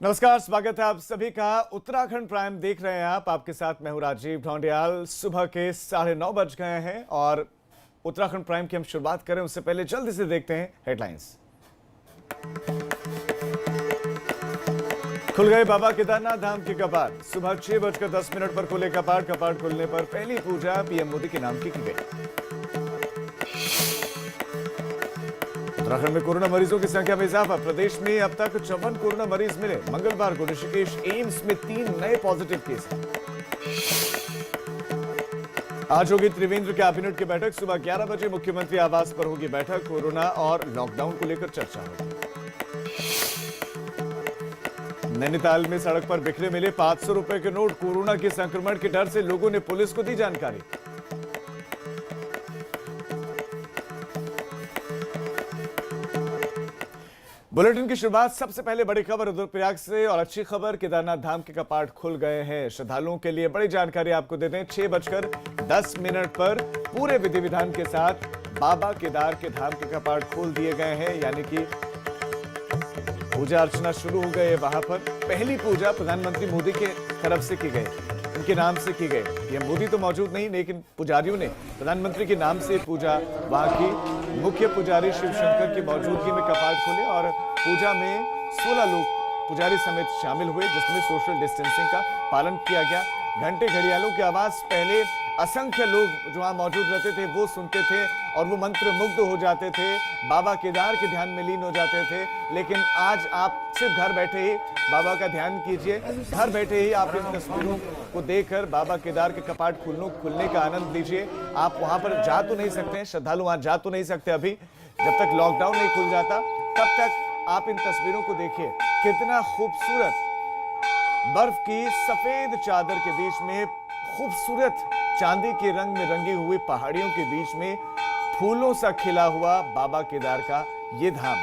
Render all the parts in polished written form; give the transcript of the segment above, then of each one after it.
नमस्कार, स्वागत है आप सभी का। उत्तराखंड प्राइम देख रहे हैं आप। आपके साथ मैं हूं राजीव ढोंडियाल। सुबह के 9:30 बज गए हैं और उत्तराखंड प्राइम की हम शुरुआत करें उससे पहले जल्दी से देखते हैं हेडलाइंस। खुल गए बाबा केदारनाथ धाम के कपाट। सुबह 6:10 पर खुले कपाट। कपाट खुलने पर पहली पूजा पीएम मोदी के नाम की गई। उत्तराखंड में कोरोना मरीजों की संख्या में इजाफा। प्रदेश में अब तक 54 कोरोना मरीज मिले। मंगलवार को ऋषिकेश एम्स में 3 नए पॉजिटिव केस। आज होगी त्रिवेंद्र कैबिनेट की बैठक। सुबह 11 बजे मुख्यमंत्री आवास पर होगी बैठक। कोरोना और लॉकडाउन को लेकर चर्चा होगी। नैनीताल में सड़क पर बिखरे मिले 500 रुपए के नोट। कोरोना के संक्रमण के डर से लोगों ने पुलिस को दी जानकारी। बुलेटिन की शुरुआत सबसे पहले बड़ी खबर रुद्रप्रयाग से और अच्छी खबर, केदारनाथ धाम के कपाट खुल गए हैं। श्रद्धालुओं के लिए बड़ी जानकारी आपको दे दें। 6:10 पर पूरे विधि विधान के साथ बाबा केदार के धाम के कपाट खोल दिए गए हैं, यानी कि पूजा अर्चना शुरू हो गई है। वहां पर पहली पूजा प्रधानमंत्री मोदी के तरफ से की गई, उनके नाम से की गई। ये मोदी तो मौजूद नहीं, लेकिन पुजारियों ने प्रधानमंत्री के नाम से पूजा वहां की। मुख्य पुजारी शिवशंकर की मौजूदगी में कपाट खोले और पूजा में 16 लोग पुजारी समेत शामिल हुए, जिसमें सोशल डिस्टेंसिंग का पालन किया गया। घंटे घड़ियालों की आवाज पहले असंख्य लोग जो वहां मौजूद रहते थे वो सुनते थे और वो मंत्र मुग्ध हो जाते थे, बाबा केदार के ध्यान में लीन हो जाते थे। लेकिन आज आप सिर्फ घर बैठे ही बाबा का ध्यान कीजिए। घर बैठे ही आप इन तस्वीरों को देखकर बाबा केदार के कपाट खुलने का आनंद लीजिए। आप वहां पर जा तो नहीं सकते हैं, श्रद्धालु वहां जा तो नहीं सकते अभी, जब तक लॉकडाउन नहीं खुल जाता तब तक आप इन तस्वीरों को देखिए। कितना खूबसूरत बर्फ की सफेद चादर के बीच में, खूबसूरत चांदी के रंग में रंगी हुई पहाड़ियों के बीच में फूलों सा खिला हुआ बाबा केदार का ये धाम।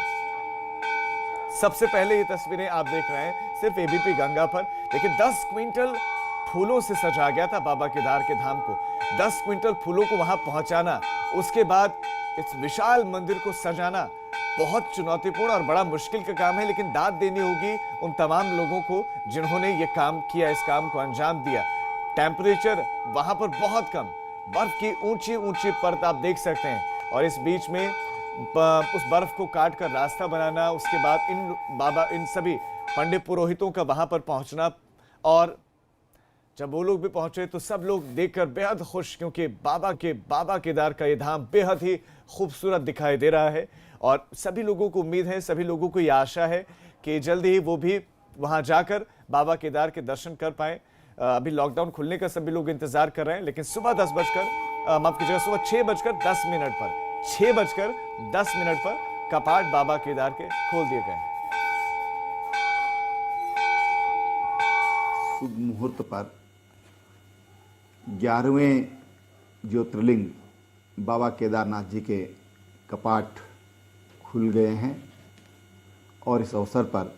सबसे पहले ये तस्वीरें आप देख रहे हैं सिर्फ एबीपी गंगा पर, लेकिन 10 क्विंटल फूलों से सजा गया था बाबा केदार के धाम को। 10 क्विंटल फूलों को वहां पहुंचाना, उसके बाद इस विशाल मंदिर को सजाना बहुत चुनौतीपूर्ण और बड़ा मुश्किल का काम है। लेकिन दाद देनी होगी उन तमाम लोगों को जिन्होंने ये काम किया, इस काम को अंजाम दिया। टेम्परेचर वहां पर बहुत कम, बर्फ की ऊंची ऊंची परत आप देख सकते हैं, और इस बीच में उस बर्फ को काट कर रास्ता बनाना, उसके बाद इन सभी पंडित पुरोहितों का वहां पर पहुंचना। और जब वो लोग भी पहुंचे तो सब लोग देखकर बेहद खुश, क्योंकि बाबा केदार का ये धाम बेहद ही खूबसूरत दिखाई दे रहा है। और सभी लोगों को उम्मीद है, सभी लोगों को ये आशा है कि जल्दी ही वो भी वहां जाकर बाबा केदार के दर्शन कर पाए। अभी लॉकडाउन खुलने का सभी लोग इंतजार कर रहे हैं, लेकिन सुबह 6:10 पर कपाट बाबा केदार के खोल दिए गए। शुभ मुहूर्त पर 11वें ज्योतिर्लिंग बाबा केदारनाथ जी के कपाट खुल गए हैं और इस अवसर पर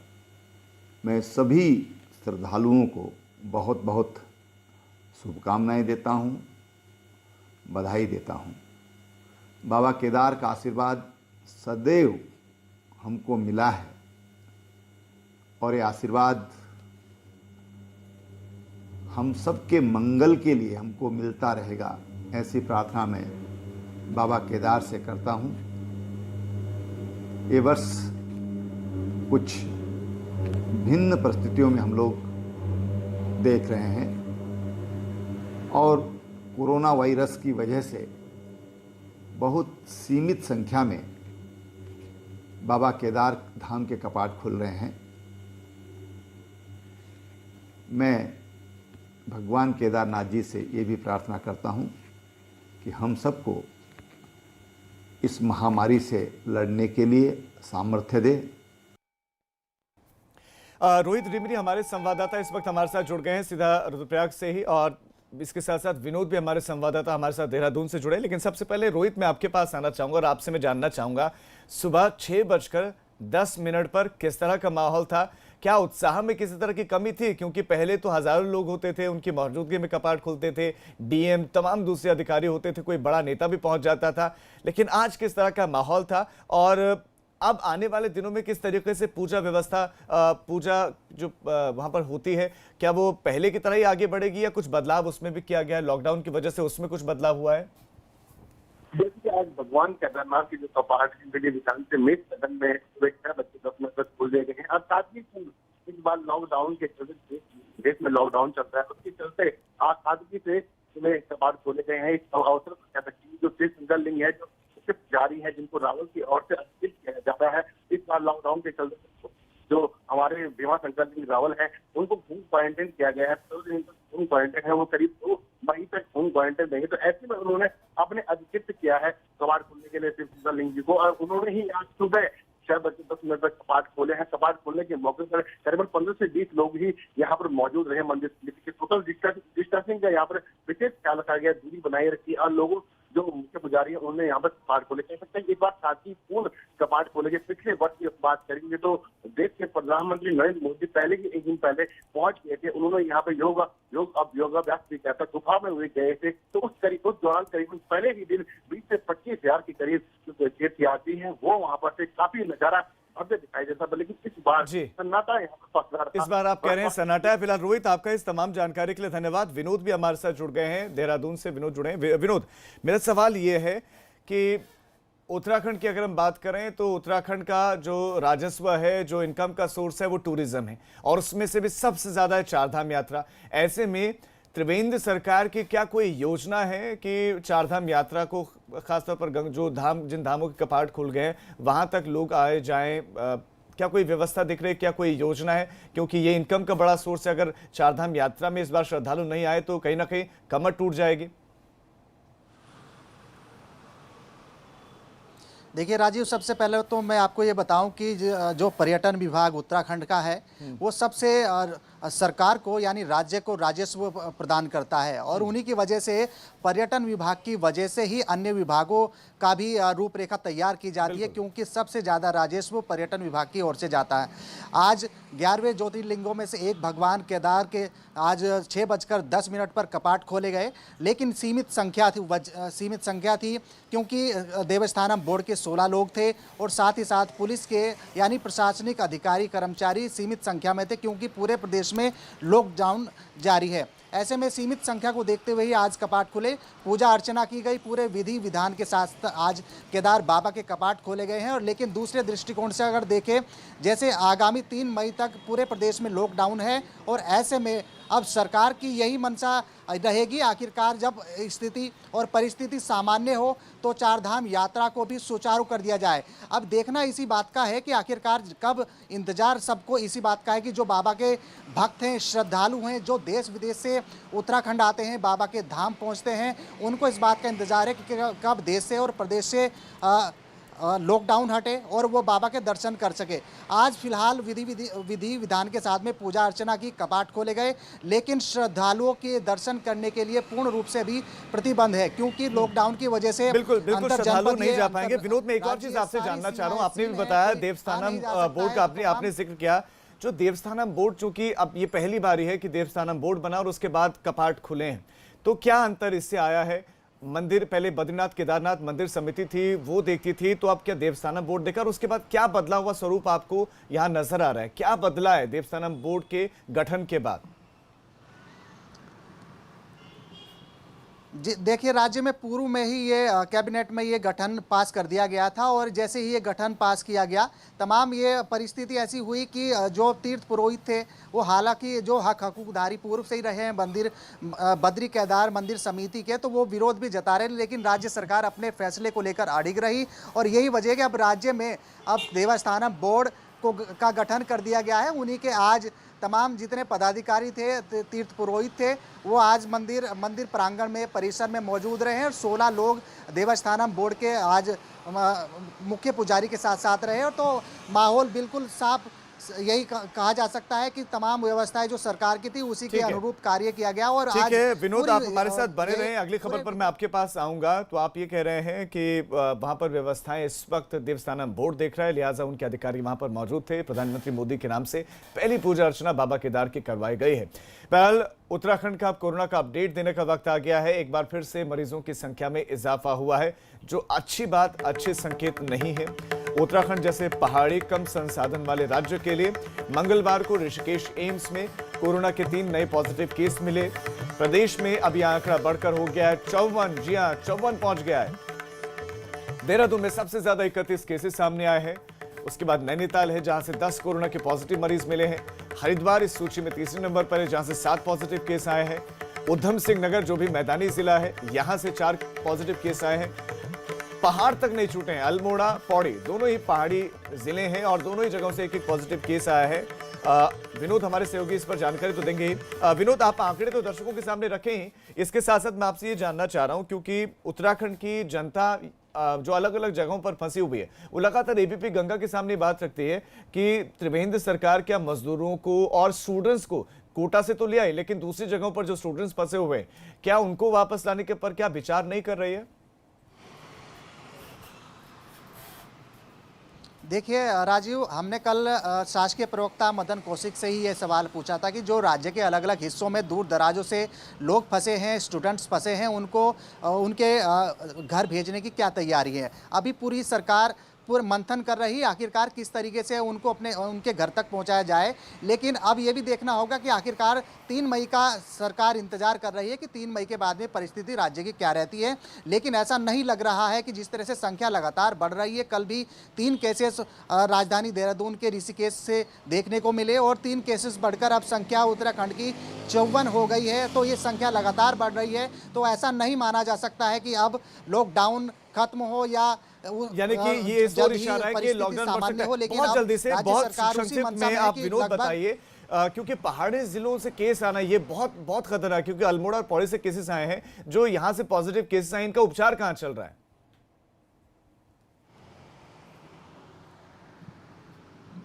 मैं सभी श्रद्धालुओं को बहुत बहुत शुभकामनाएं देता हूं, बधाई देता हूं। बाबा केदार का आशीर्वाद सदैव हमको मिला है और ये आशीर्वाद हम सबके मंगल के लिए हमको मिलता रहेगा, ऐसी प्रार्थना मैं बाबा केदार से करता हूं। ये वर्ष कुछ भिन्न परिस्थितियों में हम लोग देख रहे हैं और कोरोना वायरस की वजह से बहुत सीमित संख्या में बाबा केदार धाम के कपाट खुल रहे हैं। मैं भगवान केदारनाथ जी से ये भी प्रार्थना करता हूँ कि हम सबको इस महामारी से लड़ने के लिए सामर्थ्य दे। रोहित रिमरी हमारे संवाददाता इस वक्त हमारे साथ जुड़ गए हैं सीधा रुद्रप्रयाग से ही, और इसके साथ साथ विनोद भी हमारे संवाददाता हमारे साथ देहरादून से जुड़े। लेकिन सबसे पहले रोहित, मैं आपके पास आना चाहूंगा और आपसे मैं जानना चाहूंगा, सुबह 6:10 पर किस तरह का माहौल था? क्या उत्साह में किसी तरह की कमी थी? क्योंकि पहले तो हजारों लोग होते थे, उनकी मौजूदगी में कपाट खुलते थे, डीएम तमाम दूसरे अधिकारी होते थे, कोई बड़ा नेता भी पहुंच जाता था। लेकिन आज किस तरह का माहौल था और अब आने वाले दिनों में किस तरीके से पूजा व्यवस्था, पूजा जो वहां पर होती है, क्या वो पहले की तरह ही आगे बढ़ेगी या कुछ बदलाव उसमें भी किया गया है? लॉकडाउन की वजह से उसमें कुछ बदलाव हुआ है? देखिए, आज भगवान केदारनाथ के जो कपाट विधि विधान से मेष सदन में सुबह 6 बजे 10 मिनट तक खोल दिए गए हैं। और साथ ही इस बार लॉकडाउन के चलते, देश में लॉकडाउन चल रहा है, उसके चलते आज सादगी से सुबह कपाट खोले गए हैं। इस अवसर पर कह सकते हैं जो श्री सुंदरलिंग है, जो जारी है, जिनको रावल की ओर से अर्पित किया जाता है, इस बार लॉकडाउन के चलते जो हमारे भीमा शंकर सिंह रावल है, उनको होम क्वारंटाइन किया गया है। तो होम क्वारंटाइन है वो करीब 2 मई तक होम क्वारंटाइन रहेंगे। तो ऐसे में उन्होंने अपने अधिकृत किया है कपाट खोलने के लिए श्री सुंदरलिंग जी को, और उन्होंने ही आज सुबह 6 बजे 10 मिनट तक कपाट खोले हैं। कपाट खोलने के मौके पर करीबन 15 से 20 लोग ही यहाँ पर मौजूद रहे। मंदिर समिति के टोटल डिस्टेंसिंग का यहाँ पर विशेष ख्याल रखा गया, दूरी बनाई रखी, और लोगों जो मुख्य पुजारी है उन्होंने यहाँ पर कपाट खोले। कह सकते हैं एक बार साथी पूर्ण कपाट खोले गए। पिछले वर्ष की बात करेंगे तो देश के प्रधानमंत्री नरेंद्र मोदी पहले ही एक दिन पहले पहुंच गए थे। उन्होंने यहाँ पे योगाभ्यास भी किया था, गुफा में हुए गए थे। तो उस दौरान करीबन पहले ही दिन 20 से 25 हजार के करीब जो तीर्थयात्री हैं वो वहाँ पर से काफी नजारा भव्य दिखाई देता था। लेकिन इस बार सन्नाटा यहाँ पर पसरा था। इस बार आप कह रहे हैं सन्नाटा है। फिलहाल रोहित, आपका इस तमाम जानकारी के लिए धन्यवाद। विनोद भी हमारे साथ जुड़ गए हैं, देहरादून से विनोद जुड़े हैं। विनोद, मेरा सवाल ये है कि उत्तराखंड की अगर हम बात करें तो उत्तराखंड का जो राजस्व है, जो इनकम का सोर्स है, वो टूरिज्म है, और उसमें से भी सबसे ज्यादा है चारधाम यात्रा। ऐसे में त्रिवेंद्र सरकार की क्या कोई योजना है कि चारधाम यात्रा को, खासतौर पर जो धाम, जिन धामों के कपाट खुल गए हैं वहां तक लोग आए जाएं, क्या कोई व्यवस्था दिख रही है, क्या कोई योजना है? क्योंकि ये इनकम का बड़ा सोर्स है। अगर चारधाम यात्रा में इस बार श्रद्धालु नहीं आए तो कहीं ना कहीं कमर टूट जाएगी। देखिए राजीव, सबसे पहले तो मैं आपको ये बताऊं कि जो पर्यटन विभाग उत्तराखंड का है वो सबसे सरकार को यानी राज्य को राजस्व प्रदान करता है, और उन्हीं की वजह से पर्यटन विभाग की वजह से ही अन्य विभागों का भी रूपरेखा तैयार की जाती है, क्योंकि सबसे ज़्यादा राजस्व पर्यटन विभाग की ओर से जाता है। आज 11वें ज्योतिर्लिंगों में से एक भगवान केदार के आज 6:10 पर कपाट खोले गए, लेकिन सीमित संख्या थी क्योंकि देवस्थानम बोर्ड के 16 लोग थे, और साथ ही साथ पुलिस के यानी प्रशासनिक अधिकारी कर्मचारी सीमित संख्या में थे, क्योंकि पूरे प्रदेश में लॉकडाउन जारी है। ऐसे में सीमित संख्या को देखते हुए ही आज कपाट खुले, पूजा अर्चना की गई, पूरे विधि विधान के साथ आज केदार बाबा के कपाट खोले गए हैं। और लेकिन दूसरे दृष्टिकोण से अगर देखें, जैसे आगामी 3 मई तक पूरे प्रदेश में लॉकडाउन है, और ऐसे में अब सरकार की यही मंशा रहेगी, आखिरकार जब स्थिति और परिस्थिति सामान्य हो तो चारधाम यात्रा को भी सुचारू कर दिया जाए। अब देखना इसी बात का है कि आखिरकार कब, इंतजार सबको इसी बात का है कि जो बाबा के भक्त हैं, श्रद्धालु हैं, जो देश विदेश से उत्तराखंड आते हैं, बाबा के धाम पहुंचते हैं, उनको इस बात का इंतजार है कि कब देश से और प्रदेश से लॉकडाउन हटे और वो बाबा के दर्शन कर सके। आज फिलहाल विधि विधान के साथ में पूजा अर्चना की, कपाट खोले गए, लेकिन श्रद्धालुओं के दर्शन करने के लिए पूर्ण रूप से भी प्रतिबंध है, क्योंकि लॉकडाउन की वजह से बिल्कुल श्रद्धालु नहीं जा पाएंगे। विनोद, में एक और चीज आपसे जानना चाह रहा हूँ। आपने भी बताया देवस्थानम बोर्ड का, आपने जिक्र किया, जो देवस्थानम बोर्ड, चूंकि अब ये पहली बारी है कि देवस्थानम बोर्ड बना और उसके बाद कपाट खुले हैं, तो क्या अंतर इससे आया है? मंदिर पहले बद्रीनाथ केदारनाथ मंदिर समिति थी, वो देखती थी, तो अब क्या देवस्थानम बोर्ड देखा, और उसके बाद क्या बदला हुआ स्वरूप आपको यहाँ नजर आ रहा है? क्या बदला है देवस्थानम बोर्ड के गठन के बाद? देखिए, राज्य में पूर्व में ही ये कैबिनेट में ये गठन पास कर दिया गया था, और जैसे ही ये गठन पास किया गया, तमाम ये परिस्थिति ऐसी हुई कि जो तीर्थ पुरोहित थे वो हालांकि जो हकूकधारी पूर्व से ही रहे हैं मंदिर बद्री केदार मंदिर समिति के, तो वो विरोध भी जता रहे, लेकिन राज्य सरकार अपने फैसले को लेकर अडिग रही, और यही वजह है कि अब राज्य में अब देवस्थानम बोर्ड का गठन कर दिया गया है। उन्हीं के आज तमाम जितने पदाधिकारी थे, तीर्थ पुरोहित थे, वो आज मंदिर प्रांगण में, परिसर में मौजूद रहे हैं, और 16 लोग देवस्थानम बोर्ड के आज मुख्य पुजारी के साथ साथ रहे, और तो माहौल बिल्कुल साफ यही कहा जा सकता है कि तमाम व्यवस्थाएं जो सरकार की थी उसी के अनुरूप कार्य किया गया। और ठीक है विनोद, आप हमारे साथ बने रहें, अगली खबर पर मैं आपके पास आऊंगा। तो आप ये कह रहे हैं कि वहां पर व्यवस्थाएं इस वक्त देवस्थानम बोर्ड देख रहा है, लिहाजा उनके अधिकारी वहां पर मौजूद थे। प्रधानमंत्री मोदी के नाम से पहली पूजा अर्चना बाबा केदार की करवाई गई है। बहरहाल उत्तराखंड का कोरोना का अपडेट देने का वक्त आ गया है। एक बार फिर से मरीजों की संख्या में इजाफा हुआ है, जो अच्छी बात, अच्छे संकेत नहीं है। उत्तराखंड जैसे पहाड़ी कम संसाधन वाले राज्य के लिए मंगलवार को ऋषिकेश एम्स में कोरोना के 3 नए पॉजिटिव केस मिले। प्रदेश में अब यह आंकड़ा बढ़कर हो गया है 54। जी हां, 54 पहुंच गया है। देहरादून में सबसे ज्यादा 31 केसेस सामने आए हैं। उसके बाद नैनीताल है जहां से 10 कोरोना के पॉजिटिव मरीज मिले हैं। हरिद्वार इस सूची में तीसरे नंबर पर है जहां से 7 पॉजिटिव केस आए हैं। उधम सिंह नगर जो भी मैदानी जिला है यहां से 4 पॉजिटिव केस आए हैं। पहाड़ तक नहीं छूटे हैं, अल्मोड़ा पौड़ी दोनों ही पहाड़ी जिले हैं और दोनों ही जगहों से एक पॉजिटिव केस आया है। विनोद हमारे सहयोगी इस पर जानकारी तो देंगे ही। विनोद, आप आंकड़े तो दर्शकों के सामने रखें ही, इसके साथ साथ मैं आपसे ये जानना चाह रहा हूं क्योंकि उत्तराखंड की जनता जो अलग अलग जगहों पर फंसी हुई है वो लगातार एबीपी गंगा के सामने बात रखती है कि त्रिवेंद्र सरकार क्या मजदूरों को और स्टूडेंट्स को कोटा से तो ले आई, लेकिन दूसरी जगहों पर जो स्टूडेंट्स फंसे हुए हैं क्या उनको वापस लाने के पर क्या विचार नहीं कर रही है? देखिए राजीव, हमने कल शासकीय प्रवक्ता मदन कौशिक से ही ये सवाल पूछा था कि जो राज्य के अलग अलग हिस्सों में दूर दराजों से लोग फंसे हैं, स्टूडेंट्स फंसे हैं, उनको उनके घर भेजने की क्या तैयारी है। अभी पूरी सरकार पूरा मंथन कर रही है आखिरकार किस तरीके से उनको उनके घर तक पहुंचाया जाए। लेकिन अब ये भी देखना होगा कि आखिरकार 3 मई का सरकार इंतजार कर रही है कि 3 मई के बाद में परिस्थिति राज्य की क्या रहती है। लेकिन ऐसा नहीं लग रहा है कि जिस तरह से संख्या लगातार बढ़ रही है। कल भी 3 केसेस राजधानी देहरादून के ऋषिकेश से देखने को मिले और 3 केसेस बढ़कर अब संख्या उत्तराखंड की 54 हो गई है। तो ये संख्या लगातार बढ़ रही है, तो ऐसा नहीं माना जा सकता है कि अब लॉकडाउन खत्म हो या यानी कि ये इस ओर इशारा है कि लॉकडाउन बढ़ सकता है। बहुत जल्दी से, बहुत संक्षिप्त में आप विनोद बताइए क्योंकि पहाड़ी जिलों से केस आना ये बहुत खतरा है क्योंकि अल्मोड़ा और पौड़ी से केसेस आए हैं जो यहां से पॉजिटिव केसेस आए, इनका उपचार कहां चल रहा है?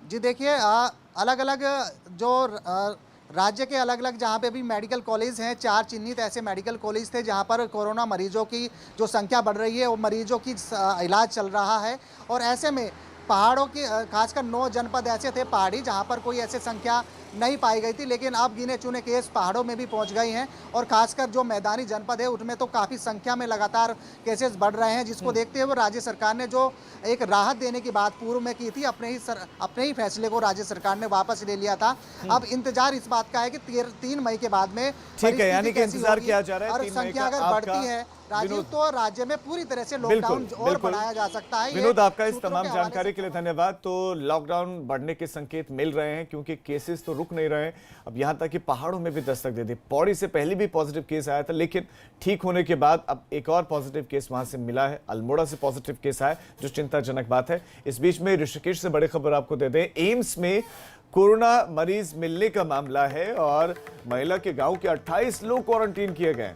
जी देखिए, अलग अलग जो राज्य के अलग अलग जहाँ पे भी मेडिकल कॉलेज हैं, 4 चिन्हित ऐसे मेडिकल कॉलेज थे जहाँ पर कोरोना मरीजों की जो संख्या बढ़ रही है वो मरीजों की इलाज चल रहा है। और ऐसे में पहाड़ों की खासकर 9 जनपद ऐसे थे पहाड़ी जहाँ पर कोई ऐसे संख्या नहीं पाई गई थी, लेकिन अब गिने चुने केस पहाड़ों में भी पहुँच गए हैं। और खासकर जो मैदानी जनपद है उनमें तो काफ़ी संख्या में लगातार केसेस बढ़ रहे हैं, जिसको देखते हुए राज्य सरकार ने जो एक राहत देने की बात पूर्व में की थी, अपने ही फैसले को राज्य सरकार ने वापस ले लिया था। अब इंतजार इस बात का है कि 3 मई के बाद में ठीक है, यानी कि इंतजार किया जा रहा है। और संख्या अगर बढ़ती है राजीव तो राज्य में पूरी तरह से लॉकडाउन और बढ़ाया जा सकता है। विनोद, आपका इस तमाम जानकारी के लिए धन्यवाद। तो लॉकडाउन बढ़ने के संकेत मिल रहे हैं क्योंकि केसेस तो रुक नहीं रहे हैं, अब यहां तक कि पहाड़ों में भी दस्तक दे दी। पौड़ी से पहले भी पॉजिटिव केस आया था लेकिन ठीक होने के बाद अब एक और पॉजिटिव केस वहां से मिला है। अल्मोड़ा से पॉजिटिव केस आया जो चिंताजनक बात है। इस बीच में ऋषिकेश से बड़ी खबर आपको दे दें, एम्स में कोरोना मरीज मिलने का मामला है और महिला के गांव के 28 लोग क्वारंटीन किए गए।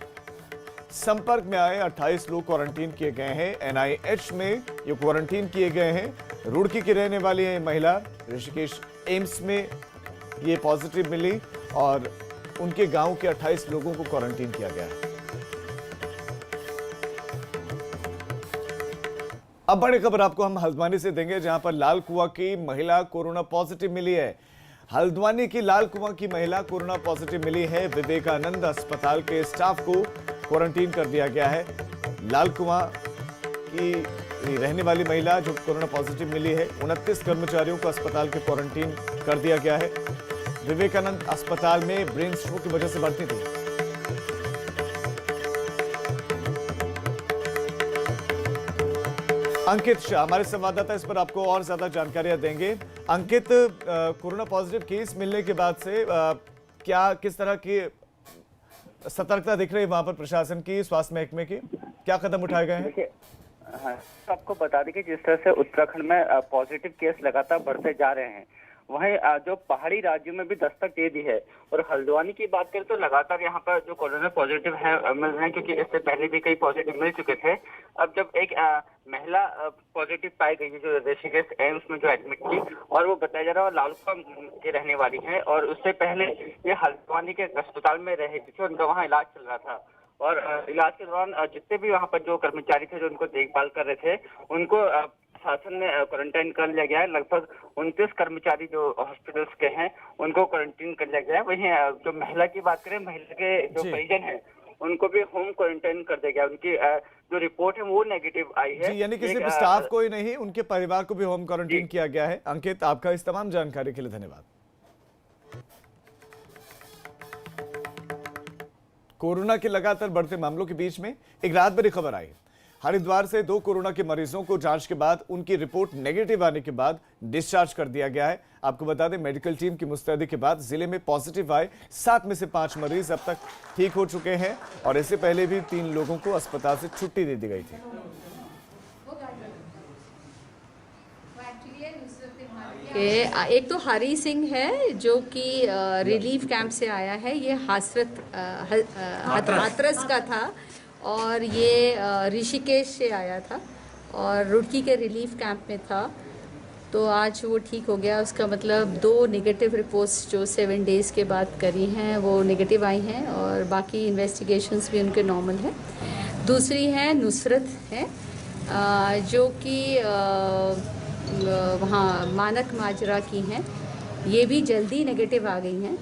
संपर्क में आए 28 लोग क्वारंटीन किए गए हैं। एनआईएच में ये क्वारंटीन किए गए हैं। रुड़की की रहने वाली है महिला, ऋषिकेश एम्स में ये पॉजिटिव मिली और उनके गांव के 28 लोगों को क्वारंटीन किया गया है। अब बड़ी खबर आपको हम हल्द्वानी से देंगे जहां पर लाल कुआं की महिला कोरोना पॉजिटिव मिली है। हल्द्वानी की लाल कुआं की महिला कोरोना पॉजिटिव मिली है। विवेकानंद अस्पताल के स्टाफ को क्वारंटीन कर दिया गया है। लाल कुआं की रहने वाली महिला जो कोरोना पॉजिटिव मिली है, 29 कर्मचारियों को अस्पताल के क्वारंटीन कर दिया गया है। विवेकानंद अस्पताल में ब्रेन स्ट्रोक की वजह से भर्ती थी। अंकित शाह हमारे संवाददाता इस पर आपको और ज्यादा जानकारियां देंगे। अंकित, कोरोना पॉजिटिव केस मिलने के बाद से किस तरह की सतर्कता दिख रही है वहां पर प्रशासन की, स्वास्थ्य महकमे की, क्या कदम उठाए गए हैं? देखिए, हाँ, तो आपको बता दें कि जिस तरह से उत्तराखंड में पॉजिटिव केस लगातार बढ़ते जा रहे हैं, वहीं जो पहाड़ी राज्यों में भी दस्तक दे दी है। और हल्द्वानी की बात करें तो लगातार यहाँ पर जो कोरोना पॉजिटिव है मिल रहे हैं, क्योंकि इससे पहले भी कई पॉजिटिव मिल चुके थे। अब जब एक महिला पॉजिटिव पाई गई है जो ऋषिकेश एम्स में जो एडमिट थी, और वो बताया जा रहा है लालकुआ की रहने वाली है, और उससे पहले ये हल्द्वानी के अस्पताल में रह रही थी, उनका वहाँ इलाज चल रहा था। और इलाज के दौरान जितने भी वहाँ पर जो कर्मचारी थे जो उनको देखभाल कर रहे थे, उनको शासन ने क्वारंटाइन कर लिया गया है। लगभग 29 कर्मचारी जो हॉस्पिटल्स के हैं उनको क्वारंटीन कर लिया गया है। वहीं जो महिला की बात करें, महिला के जो परिजन हैं उनको भी होम क्वारंटाइन कर दिया गया। उनकी जो रिपोर्ट है वो नेगेटिव आई है। जी, यानी कि सिर्फ एक, स्टाफ को ही नहीं, उनके परिवार को भी होम क्वारंटीन जी। किया गया है। अंकित, आपका इस तमाम जानकारी के लिए धन्यवाद। कोरोना के लगातार बढ़ते मामलों के बीच में एक रात भरी खबर आई। हरिद्वार से 2 कोरोना के मरीजों को जांच के बाद उनकी रिपोर्ट नेगेटिव आने के बाद डिस्चार्ज कर दिया गया है। आपको बता दें, मेडिकल टीम की मुस्तैदी के बाद जिले में पॉजिटिव आए 7 में से 5 मरीज अब तक ठीक हो चुके हैं और इससे पहले भी 3 लोगों को अस्पताल से छुट्टी दे दी गई थी। एक तो हरी सिंह है जो कि रिलीफ कैंप से आया है, ये हाथरस का था और ये ऋषिकेश से आया था और रुड़की के रिलीफ कैंप में था। तो आज वो ठीक हो गया। उसका मतलब 2 नेगेटिव रिपोर्ट्स जो 7 डेज़ के बाद करी हैं वो नेगेटिव आई हैं और बाकी इन्वेस्टिगेशंस भी उनके नॉर्मल हैं। दूसरी है नुसरत है जो कि वहाँ मानक माजरा की हैं, ये भी जल्दी नेगेटिव आ गई हैं।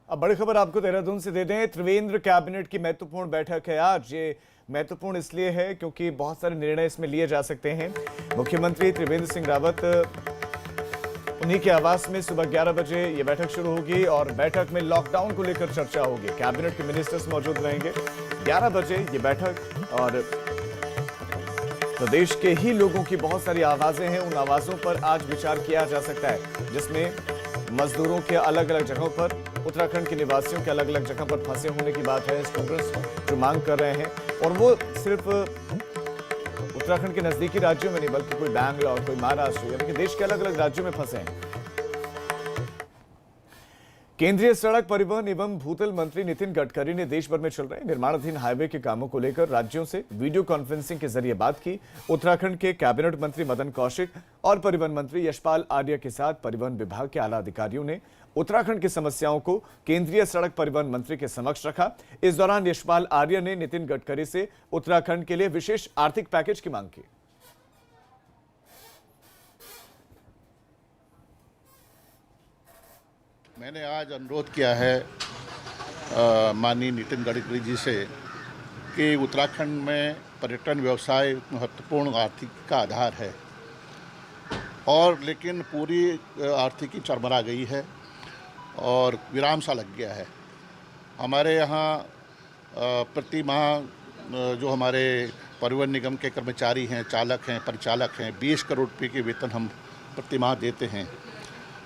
अब बड़ी खबर आपको देहरादून से दे दें। त्रिवेंद्र कैबिनेट की महत्वपूर्ण बैठक है आज। ये महत्वपूर्ण इसलिए है क्योंकि बहुत सारे निर्णय इसमें लिए जा सकते हैं। मुख्यमंत्री त्रिवेंद्र सिंह रावत उन्हीं के आवास में सुबह 11 बजे ये बैठक शुरू होगी और बैठक में लॉकडाउन को लेकर चर्चा होगी। कैबिनेट के मिनिस्टर्स मौजूद रहेंगे। 11 बजे ये बैठक और प्रदेश के ही लोगों की बहुत सारी आवाजें हैं। उन आवाजों पर आज विचार किया जा सकता है, जिसमें मजदूरों के अलग अलग जगहों पर, उत्तराखंड के निवासियों के अलग अलग जगह पर फंसे होने की बात है। स्टूडेंट्स जो मांग कर रहे हैं और वो सिर्फ उत्तराखंड के नजदीकी राज्यों में नहीं बल्कि कोई बैंगलोर, कोई महाराष्ट्र, यानी कि देश के अलग अलग राज्यों में फंसे हैं। केंद्रीय सड़क परिवहन एवं भूतल मंत्री नितिन गडकरी ने देश भर में चल रहे निर्माणाधीन हाईवे के कामों को लेकर राज्यों से वीडियो कॉन्फ्रेंसिंग के जरिए बात की। उत्तराखंड के कैबिनेट मंत्री मदन कौशिक और परिवहन मंत्री यशपाल आर्य के साथ परिवहन विभाग के आला अधिकारियों ने उत्तराखंड की समस्याओं को केंद्रीय सड़क परिवहन मंत्री के समक्ष रखा। इस दौरान यशपाल आर्य ने नितिन गडकरी से उत्तराखंड के लिए विशेष आर्थिक पैकेज की मांग की। मैंने आज अनुरोध किया है माननीय नितिन गडकरी जी से कि उत्तराखंड में पर्यटन व्यवसाय महत्वपूर्ण आर्थिक का आधार है और लेकिन पूरी आर्थिकी चरमरा गई है और विराम सा लग गया है। हमारे यहाँ प्रति माह जो हमारे परिवहन निगम के कर्मचारी हैं, चालक हैं, परिचालक हैं, 20 करोड़ रुपये के वेतन हम प्रति माह देते हैं,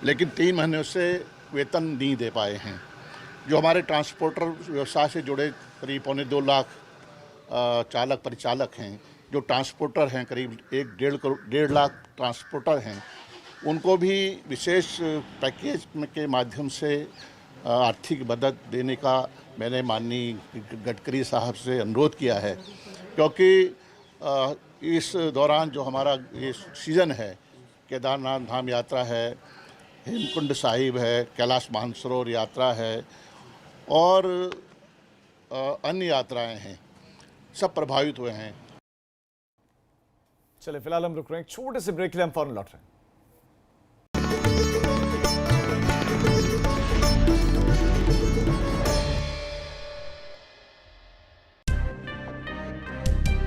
लेकिन 3 महीनों से वेतन नहीं दे पाए हैं। जो हमारे ट्रांसपोर्टर व्यवसाय से जुड़े करीब 2.25 लाख चालक परिचालक हैं, जो ट्रांसपोर्टर हैं करीब 1.5 लाख ट्रांसपोर्टर हैं, उनको भी विशेष पैकेज के माध्यम से आर्थिक मदद देने का मैंने माननीय गडकरी साहब से अनुरोध किया है। क्योंकि इस दौरान जो हमारा ये सीज़न है, केदारनाथ धाम यात्रा है, हेमकुंड साहिब है, कैलाश मानसरोवर यात्रा है और अन्य यात्राएं हैं, सब प्रभावित हुए हैं। चलिए फिलहाल हम रुक रहे हैं, छोटे से ब्रेक के लिए हम फौरन लौट रहे हैं।